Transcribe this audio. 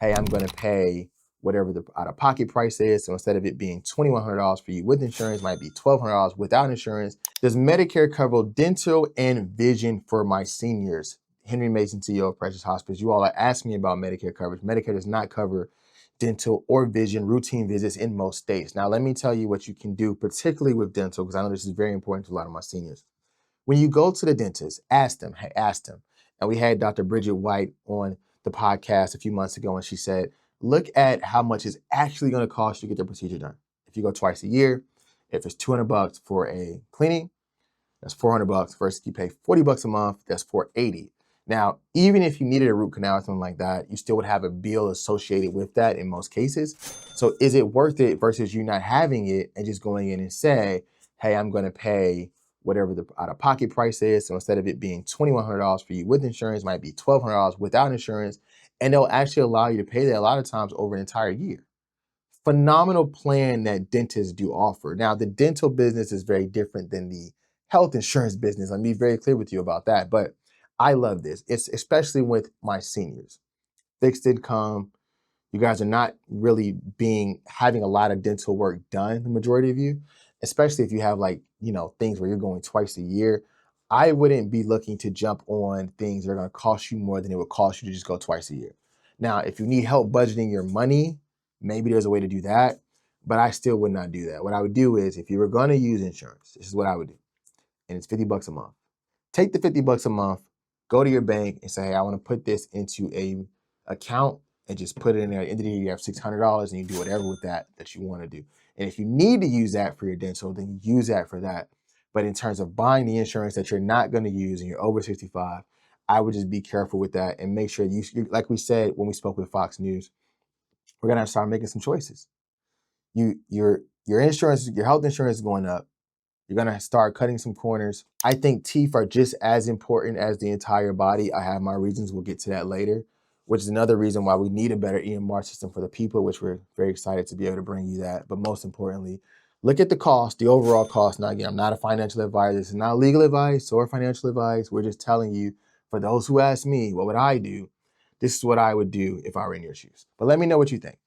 hey, I'm going to pay whatever the out-of-pocket price is. So instead of it being $2,100 for you with insurance, it might be $1,200 without insurance. Does Medicare cover dental and vision for my seniors? Henry Mason, CEO of Precious Hospice. You all are asking me about Medicare coverage. Medicare does not cover dental or vision routine visits in most states. Now, let me tell you what you can do, particularly with dental, because I know this is very important to a lot of my seniors. When you go to the dentist, ask them, hey, ask them. And we had Dr. Bridget White on the podcast a few months ago, and she said, look at how much it's actually going to cost you to get the procedure done. If you go twice a year, if it's $200 for a cleaning, that's $400 versus you pay $40 a month, that's $480. Now, even if you needed a root canal or something like that, you still would have a bill associated with that in most cases. So is it worth it versus you not having it and just going in and say, hey, I'm going to pay whatever the out-of-pocket price is. So instead of it being $2,100 for you with insurance, it might be $1,200 without insurance. And they'll actually allow you to pay that a lot of times over an entire year. Phenomenal plan that dentists do offer. Now, the dental business is very different than the health insurance business. Let me be very clear with you about that. But I love this. It's especially with my seniors. Fixed income, you guys are not really having a lot of dental work done, the majority of you, especially if you have things where you're going twice a year. I wouldn't be looking to jump on things that are going to cost you more than it would cost you to just go twice a year. Now, if you need help budgeting your money, maybe there's a way to do that, but I still would not do that. What I would do is, if you were going to use insurance, this is what I would do, and it's $50 a month. Take the $50 a month, go to your bank and say, hey, I want to put this into a account and just put it in there. At the end of the year, you have $600 and you do whatever with that you want to do. And if you need to use that for your dental, then you use that for that. But in terms of buying the insurance that you're not going to use and you're over 65, I would just be careful with that and make sure you, like we said when we spoke with Fox News, we're going to have to start making some choices. Your insurance, your health insurance is going up. You're going to start cutting some corners. I think teeth are just as important as the entire body. I have my reasons. We'll get to that later, which is another reason why we need a better EMR system for the people, which we're very excited to be able to bring you that. But most importantly, look at the cost, the overall cost. Now, again, I'm not a financial advisor. This is not legal advice or financial advice. We're just telling you, for those who ask me, what would I do? This is what I would do if I were in your shoes. But let me know what you think.